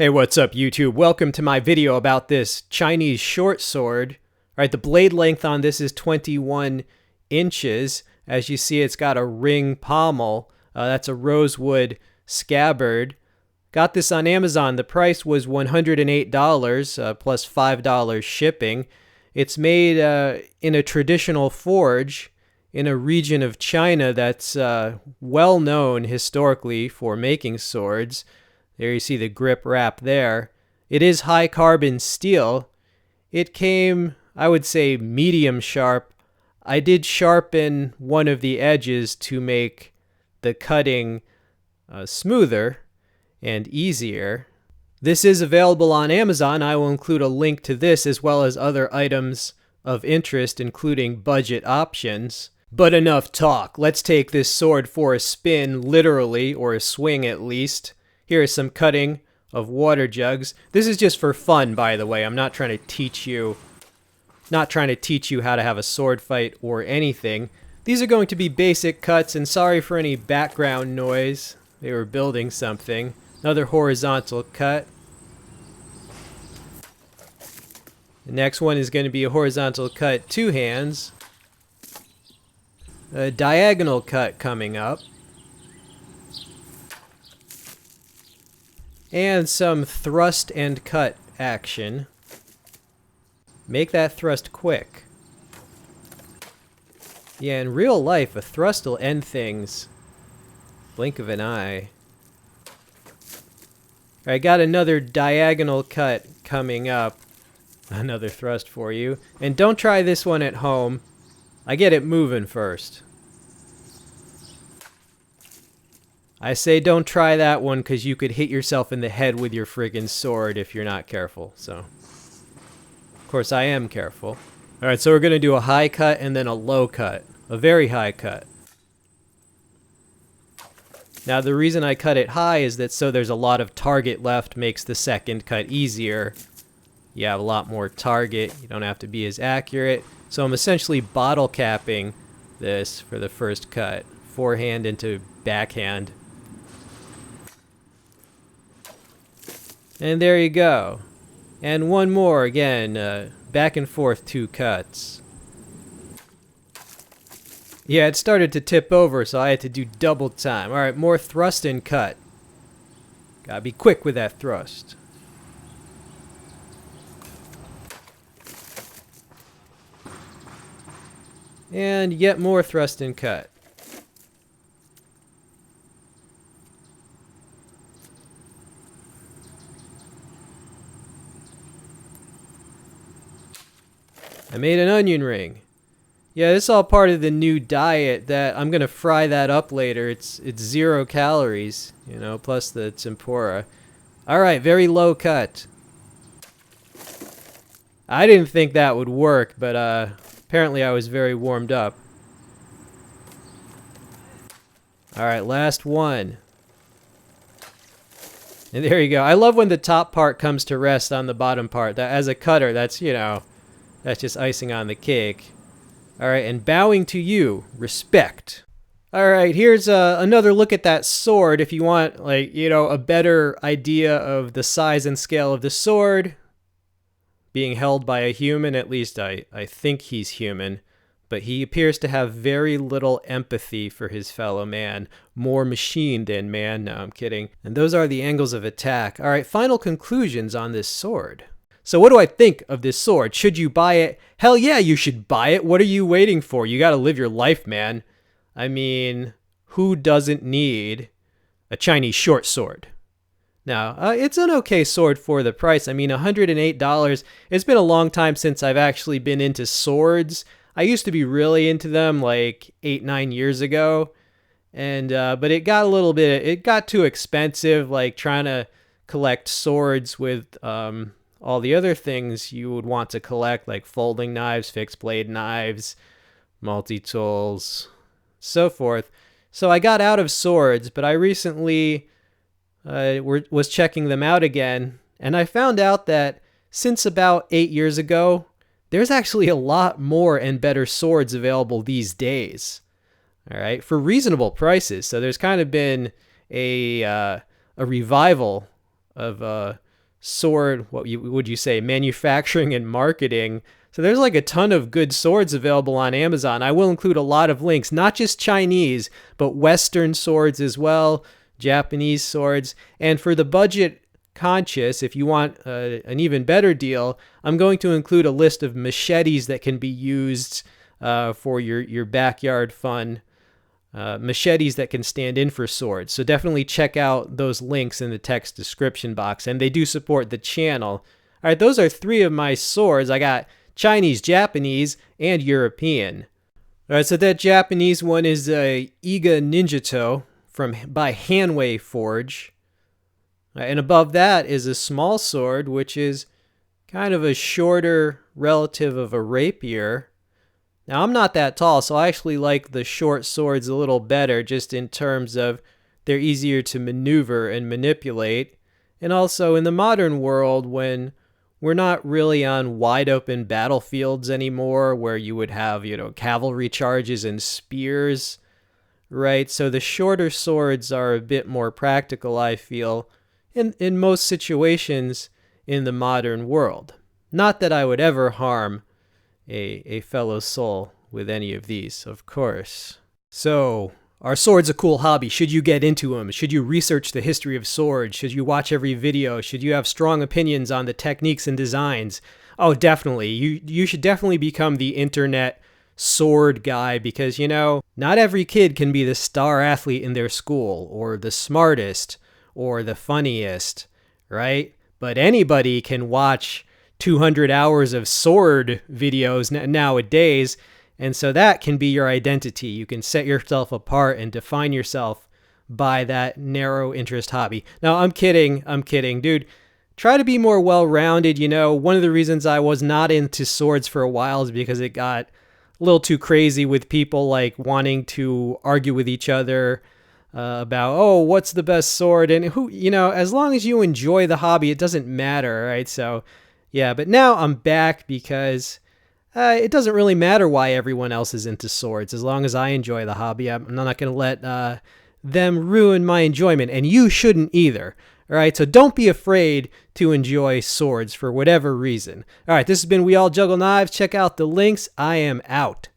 Hey, what's up YouTube? Welcome to my video about this Chinese short sword. All right, the blade length on this is 21 inches. As you see, it's got a ring pommel. That's a rosewood scabbard. Got this on Amazon. The price was $108 plus $5 shipping. It's made in a traditional forge in a region of China that's well known historically for making swords. There you see the grip wrap there. It is high carbon steel. It came, I would say, medium sharp. I did sharpen one of the edges to make the cutting smoother and easier. This is available on Amazon. I will include a link to this as well as other items of interest, including budget options. But enough talk. Let's take this sword for a spin, literally, or a swing at least. Here is some cutting of water jugs. This is just for fun, by the way. I'm not trying to teach you how to have a sword fight or anything. These are going to be basic cuts, and sorry for any background noise. They were building something. Another horizontal cut. The next one is going to be a horizontal cut, two hands. A diagonal cut coming up. And some thrust and cut action. Make that thrust quick. Yeah, in real life, a thrust will end things. Blink of an eye. I got another diagonal cut coming up. Another thrust for you. And don't try this one at home. I get it moving first. I say don't try that one because you could hit yourself in the head with your friggin' sword if you're not careful. So, of course, I am careful. All right, so we're going to do a high cut and then a low cut. A very high cut. Now, the reason I cut it high is that so there's a lot of target left, makes the second cut easier. You have a lot more target. You don't have to be as accurate. So I'm essentially bottle capping this for the first cut. Forehand into backhand. And there you go. And one more, again, back and forth, two cuts. Yeah, it started to tip over, so I had to do double time. All right, more thrust and cut. Gotta be quick with that thrust. And yet more thrust and cut. I made an onion ring. Yeah, this is all part of the new diet that I'm going to fry that up later. It's 0 calories, you know, plus the tempura. All right, very low cut. I didn't think that would work, but apparently I was very warmed up. All right, last one. And there you go. I love when the top part comes to rest on the bottom part. That, as a cutter, that's, you know, that's just icing on the cake. All right, and bowing to you, respect. All right, here's another look at that sword. If you want, like, you know, a better idea of the size and scale of the sword being held by a human, at least I think he's human, but he appears to have very little empathy for his fellow man. More machine than man. No, I'm kidding. And those are the angles of attack. All right, final conclusions on this sword. So what do I think of this sword? Should you buy it? Hell yeah, you should buy it. What are you waiting for? You got to live your life, man. I mean, who doesn't need a Chinese short sword? Now, it's an okay sword for the price. I mean, $108. It's been a long time since I've actually been into swords. I used to be really into them like 8-9 years ago. And but it got it got too expensive, like trying to collect swords with all the other things you would want to collect, like folding knives, fixed blade knives, multi-tools, so forth. So I got out of swords, but I recently was checking them out again, and I found out that since about 8 years ago, there's actually a lot more and better swords available these days. All right, for reasonable prices. So there's kind of been a revival of sword, would you say, manufacturing and marketing. So there's like a ton of good swords available on Amazon. I will include a lot of links, not just Chinese, but Western swords as well, Japanese swords. And for the budget conscious, if you want an even better deal, I'm going to include a list of machetes that can be used for your backyard fun. Machetes that can stand in for swords. So definitely check out those links in the text description box. And they do support the channel. All right, those are 3 of my swords. I got Chinese, Japanese, and European. All right, so that Japanese one is a Iga Ninjato by Hanwei Forge. And above that is a small sword, which is kind of a shorter relative of a rapier. Now, I'm not that tall, so I actually like the short swords a little better, just in terms of they're easier to maneuver and manipulate. And also, in the modern world, when we're not really on wide open battlefields anymore, where you would have, cavalry charges and spears, right? So the shorter swords are a bit more practical, I feel, in most situations in the modern world. Not that I would ever harm a fellow soul with any of these, of course. So, are swords a cool hobby? Should you get into them? Should you research the history of swords? Should you watch every video? Should you have strong opinions on the techniques and designs? Oh, definitely. You should definitely become the internet sword guy because, not every kid can be the star athlete in their school or the smartest or the funniest, right? But anybody can watch 200 hours of sword videos nowadays, and so that can be your identity. You can set yourself apart and define yourself by that narrow interest hobby. Now, I'm kidding, dude. Try to be more well-rounded. One of the reasons I was not into swords for a while is because it got a little too crazy with people like wanting to argue with each other about, what's the best sword, and who, as long as you enjoy the hobby, it doesn't matter, right? So yeah, but now I'm back because it doesn't really matter why everyone else is into swords. As long as I enjoy the hobby, I'm not going to let them ruin my enjoyment, and you shouldn't either. All right, so don't be afraid to enjoy swords for whatever reason. All right, this has been We All Juggle Knives. Check out the links. I am out.